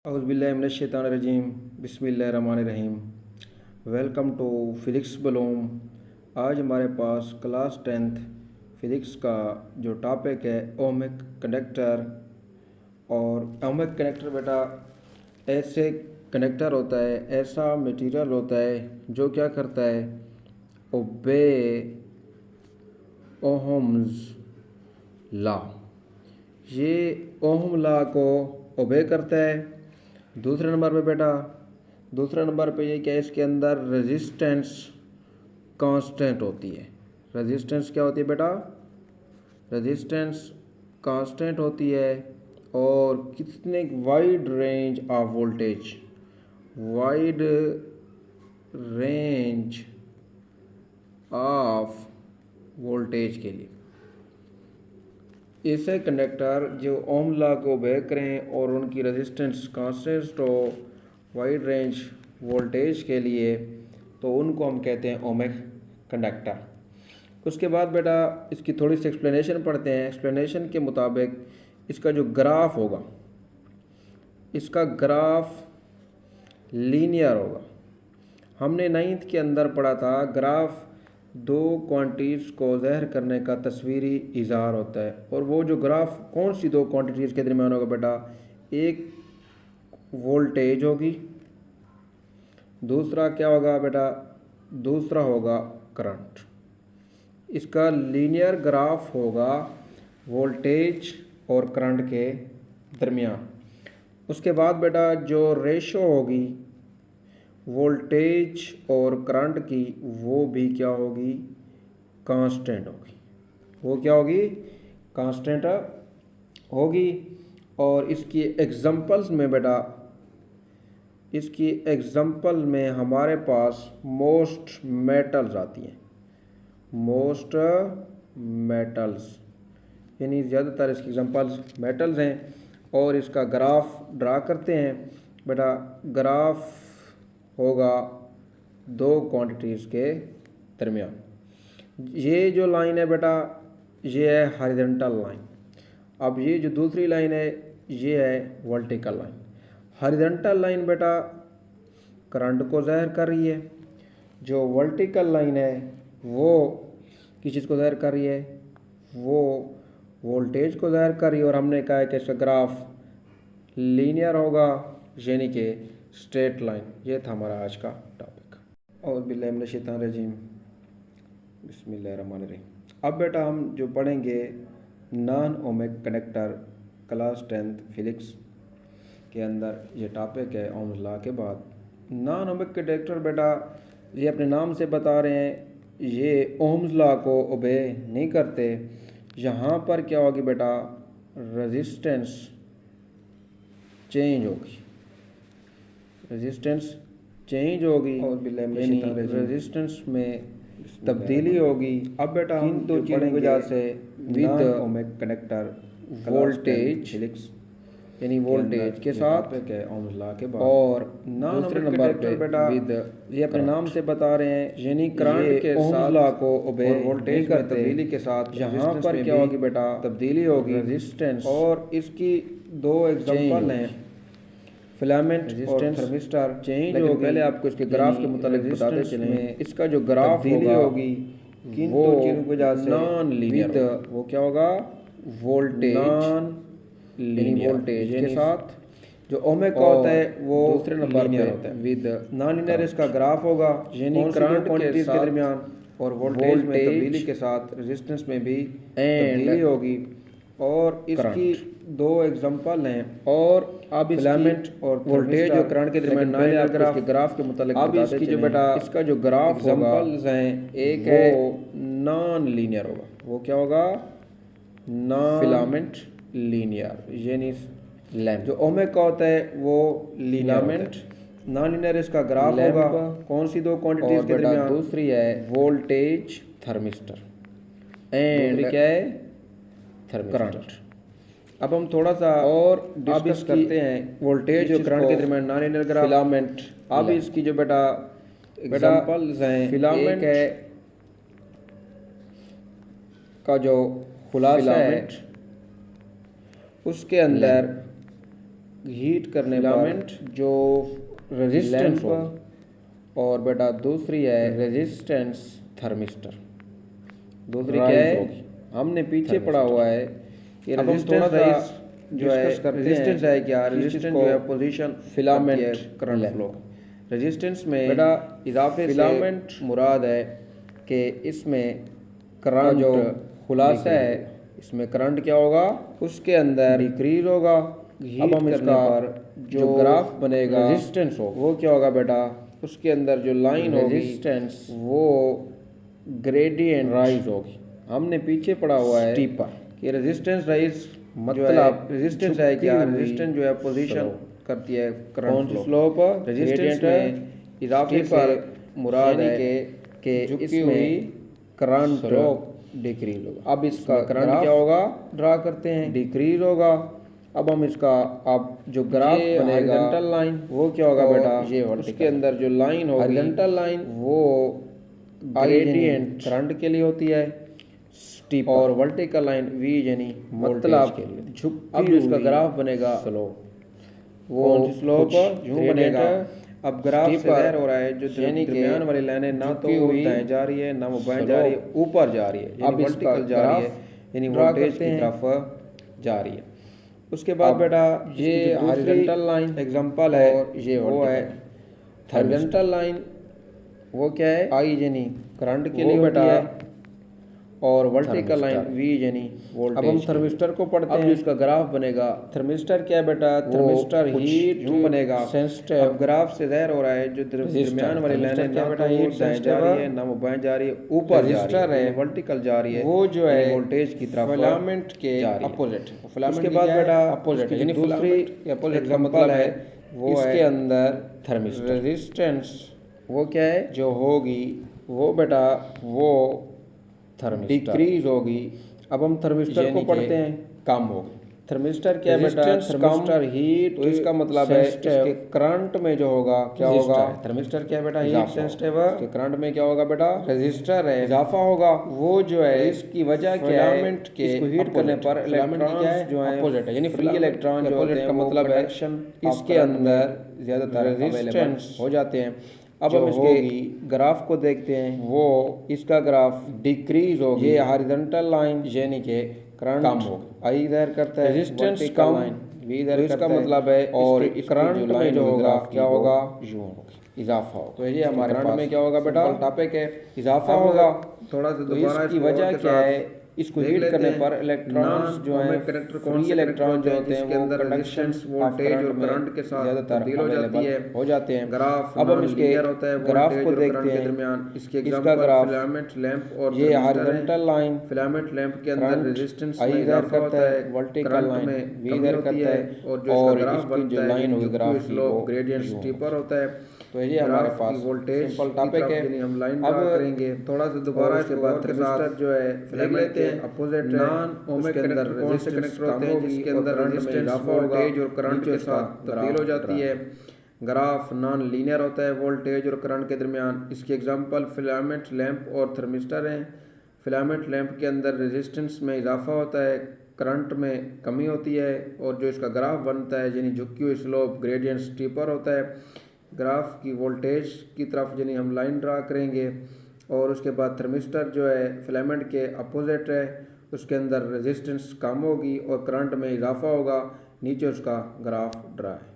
औज़ुबिल्लाहिमिनश्शैतानिर्रजीम बिस्मिल्लाहिर्रहमानिर्रहीम। Welcome to physics बलूम। आज हमारे पास क्लास 10th फिज़िक्स का जो टॉपिक है ओमिक कंडक्टर। और ओमिक कंडक्टर बेटा ऐसे कंडक्टर होता है, ऐसा मटेरियल होता है जो क्या करता है, ओबे ओहम्स लॉ। ये ओहम लॉ को ओबे करता है। दूसरे नंबर पे ये क्या है, इसके अंदर रेजिस्टेंस कांस्टेंट होती है। रेजिस्टेंस क्या होती है बेटा? रेजिस्टेंस कांस्टेंट होती है। और कितने wide range of voltage, wide range of voltage के लिए ऐसे कंडक्टर जो ओम लॉ को ओबे करें और उनकी रेजिस्टेंस कांस्टेंट हो वाइड रेंज वोल्टेज के लिए, तो उनको हम कहते हैं ओमिक कंडक्टर। उसके बाद बेटा इसकी थोड़ी सी एक्सप्लेनेशन पढ़ते हैं। एक्सप्लेनेशन के मुताबिक इसका जो ग्राफ होगा, इसका ग्राफ लीनियर होगा। हमने 9th के अंदर पढ़ा था ग्राफ दो क्वांटिटीज़ को ज़ाहिर करने का तस्वीरी इज़हार होता है। और वो जो ग्राफ कौन सी दो क्वांटिटीज़ के दरमियान होगा बेटा? एक वोल्टेज होगी, दूसरा क्या होगा बेटा? दूसरा होगा करंट। इसका लीनियर ग्राफ होगा वोल्टेज और करंट के दरमियान। उसके बाद बेटा जो रेशो होगी वोल्टेज और करंट की, वो भी क्या होगी? कांस्टेंट होगी। वो क्या होगी? कांस्टेंट होगी। और इसकी एग्जांपल्स में बेटा, इसकी एग्जांपल में हमारे पास मोस्ट मेटल्स आती हैं। मोस्ट मेटल्स यानी ज़्यादातर इसकी एग्जांपल्स मेटल्स हैं। और इसका ग्राफ ड्रा करते हैं बेटा। ग्राफ होगा दो क्वांटिटीज़ के दरमियान। ये जो लाइन है बेटा, ये है हॉरिजॉन्टल लाइन। अब ये जो दूसरी लाइन है, ये है वर्टिकल लाइन। हॉरिजॉन्टल लाइन बेटा करंट को ज़ाहिर कर रही है, जो वर्टिकल लाइन है वो किस चीज़ को ज़ाहिर कर रही है? वो वोल्टेज को ज़ाहिर कर रही है। और हमने कहा है कि इसका ग्राफ लीनियर होगा, यानी कि स्ट्रेट लाइन। ये था हमारा आज का टॉपिक। और बिल्लाहिमिनश्शैतानिर्रजीम बिस्मिल्लाहिर्रहमानिर्रहीम। अब बेटा हम जो पढ़ेंगे non ohmic conductor class 10th physics के अंदर ये टॉपिक है ओम्स लॉ के बाद। नॉन ओमिक कंडक्टर बेटा ये अपने नाम से बता रहे हैं, ये ओम्स लॉ को ओबे नहीं करते। यहाँ पर क्या होगी बेटा? रेजिस्टेंस चेंज होगी, रेजिस्टेंस चेंज होगी, यानी रेजिस्टेंस में तब्दीली होगी। अब बेटा हम दो चीज़ों की वजह से विद ओमिक कंडक्टर वोल्टेज यानी वोल्टेज के साथ ओम्स लॉ के बाद। और दूसरे नंबर पे बेटा विद, ये अपने नाम से बता रहे हैं, यानी करंट के साथ लॉ को ओबे वोल्टेज में तब्दीली के साथ। यहाँ पर क्या होगी बेटा? तब्दीली होगी, रेजिस्टेंस। और इसकी दो एग्जांपल हैं, फिलामेंट और थर्मिस्टर चेंज होगी। पहले आपको इसके ग्राफ के मुताबिक बताते चलें। इसका जो ग्राफ होगी किन दो चीज़ों की वजह से नॉन लीनियर, वो क्या होगा? वोल्टेज नॉन लीनियर वोल्टेज के साथ। जो ओमिक होता है वो दूसरे नंबर पे होता है विद नॉन लीनियर। इसका ग्राफ होगा यानी करंट क्वांटिटीज के दरमियान और वोल्टेज में तब्दीली के साथ रेजिस्टेंस में भी तब्दीली होगी। और इसकी दो एग्जांपल हैं। और अब फिलामेंट और वोल्टेज और करंट के दरमियान नॉन लीनियर ग्राफ के मुताबिक अब इसकी जो बेटा इसका जो ग्राफ एग्जांपल्स हैं, एक है नॉन लीनियर होगा। वो क्या होगा? नॉन फिलामेंट लीनियर, यानी लैम्प। जो ओमिक का होता है वो फिलामेंट नॉन लीनियर। इसका ग्राफ होगा कौन सी दो क्वांटिटीज के दरमियान? दूसरी है वोल्टेज थर्मिस्टर एंड क्या है? करंट। अब हम थोड़ा सा और डिस्कस करते हैं वोल्टेज और करंट के दरमियान नॉन लीनियर ग्राफ, फिलामेंट। अब इसकी जो बेटा एग्जांपल्स हैं, फिलामेंट है का जो खुलासा है उसके अंदर हीट करने फिलामेंट जो रेजिस्टेंस हो, और बेटा दूसरी है रेजिस्टेंस थर्मिस्टर। दूसरी क्या है, हमने पीछे पढ़ा हुआ है कि रेजिस्टेंस जो है रेजिस्टेंस है क्या, रेजिस्टेंस जो है position filament current flow. Resistance में बेटा इजाफे फिलामेंट मुराद है कि इसमें करंट जो खुलासा है, इसमें करंट क्या होगा, उसके अंदर डिक्रीज होगा। अब हम इसका जो ग्राफ बनेगा रेजिस्टेंस हो, वो क्या होगा बेटा, उसके अंदर जो लाइन होगी रेजिस्टेंस वो ग्रेडियंट राइज होगी। हमने पीछे पढ़ा हुआ है स्टीपर कि रेजिस्टेंस राइज मतलब रेजिस्टेंस है क्या, रेजिस्टेंस जो है पोजीशन करती है करंट फ्लो। स्लोप रेजिस्टेंस में इजाफे से मुराद है कि इसमें करंट डिक्रीज होगा। अब इसका करंट क्या होगा, ड्रा करते हैं, डिक्रीज होगा। अब हम इसका अब जो ग्राफ बनेगा हॉरिजॉन्टल लाइन वो क्या होगा बेटा, ये उसके अंदर जो लाइन होगी हॉरिजॉन्टल लाइन वो ग्रेडियंट करंट के लिए होती है, स्टीप, और वर्टिकल लाइन वी यानी मतलब झुकती। अब इसका ग्राफ बनेगा स्लोप, वो स्लोप यूं बनेगा। अब ग्राफ से ज़ाहिर हो रहा है जो दरमियान वाली लाइनें ना तो दाएं जा रही है ना वो बाएं जा रही है, ऊपर जा रही है, अब वर्टिकल जा रही है यानी वोल्टेज की तरफ जा रही है। उसके बाद बेटा ये हॉरिजॉन्टल लाइन एग्जांपल है, और ये वो है हॉरिजॉन्टल लाइन, वो क्या है आई यानी करंट के लिए होती है, और वर्टिकल लाइन वी यानी वोल्टेज। अब हम थर्मिस्टर को पढ़ते हैं, इसका ग्राफ बनेगा। थर्मिस्टर क्या है बेटा, थर्मिस्टर हीट यूं बनेगा सेंसिटिव। अब ग्राफ से ज़ाहिर हो रहा है जो दरमियान वाली लाइनें ना बेटा हीट दाएं जा रही है ना वो बाएं जा रही है, ऊपर जा रही है, वर्टिकल जा रही है, वो जो है वोल्टेज की तरफ फिलामेंट के अपोजिट। उसके बाद बेटा अपोजिट यानी दूसरी अपोजिट का मतलब है वो इसके अंदर थर्मिस्टर रेजिस्टेंस वो क्या है जो होगी वो बेटा वो डिक्रीज होगी। अब हम थर्मिस्टर को पढ़ते हैं, कम होगी। थर्मिस्टर क्या है बेटा, थर्मिस्टर हीट, तो इसका मतलब है इसके करंट में जो होगा क्या होगा, थर्मिस्टर क्या है बेटा हीट सेंसिटिव, इसके करंट में क्या होगा बेटा रेजिस्टर है इजाफा होगा। वो जो है इसकी वजह क्या है, फिलामेंट के इसको हीट करने पर इलेक्ट्रॉन जो है अपोजिट है यानी फ्री इलेक्ट्रॉन जो होते हैं का मतलब है इसके अंदर ज्यादातर रेजिस्टेंस हो जाते हैं। अब हम इसके ग्राफ को देखते हैं, वो इसका ग्राफ डिक्रीज होगी, ये हॉरिजॉन्टल लाइन यानी कि करंट कम होगी, आई इधर करता है रेजिस्टेंस कम, वी इधर करता है मतलब है, और करंट में जो होगा क्या होगा यूं होगा इजाफा होगा। तो ये हमारे करंट में क्या होगा बेटा टॉपिक है इजाफा होगा। थोड़ा सा दोबारा इसकी वजह क्या है, इसको हीट करने पर इलेक्ट्रॉन्स जो हैं फ्री इलेक्ट्रॉन जो होते हैं वो कंडक्शन वोल्टेज और करंट के साथ तब्दील हो जाते हैं। ग्राफ अब हम इसके ग्राफ को देखते हैं दरमियान, इसका ग्राफ फिलामेंट लैंप और ये हॉरिजॉन्टल लाइन फिलामेंट लैंप के अंदर रेजिस्टेंस में इजाफा होता है, वर्टिकल लाइन में वी इधर करता है, और इसकी जो लाइन होगी ग्राफ की वो ग्रेडियंट स्टीपर होता है। तो ये हमारे पास वोल्टेज सिंपल टॉपिक है। हम लाइन ड्रा करेंगे थोड़ा सा दोबारा, इसके बाद थर्मिस्टर जो है फिलामेंट के अपोजिट नॉन ओमिक कनेक्टर कौन से कनेक्टर होते हैं जिसके अंदर रेजिस्टेंस वोल्टेज और करंट के साथ तब्दील हो जाती है। ग्राफ नॉन लीनियर होता है वोल्टेज और करंट के दरमियान। इसके एग्जांपल फिलामेंट लैंप और थर्मिस्टर हैं। फिलामेंट लैंप के अंदर रेजिस्टेंस में इजाफा होता है, करंट में कमी होती है, और जो इसका ग्राफ बनता है यानी झुकी हुई स्लोप ग्रेडियंट स्टीपर होता है। ग्राफ की वोल्टेज की तरफ यानी हम लाइन ड्रा करेंगे, और उसके बाद थर्मिस्टर जो है फिलामेंट के अपोजिट है, उसके अंदर रेजिस्टेंस कम होगी और करंट में इजाफा होगा, नीचे उसका ग्राफ ड्रा है।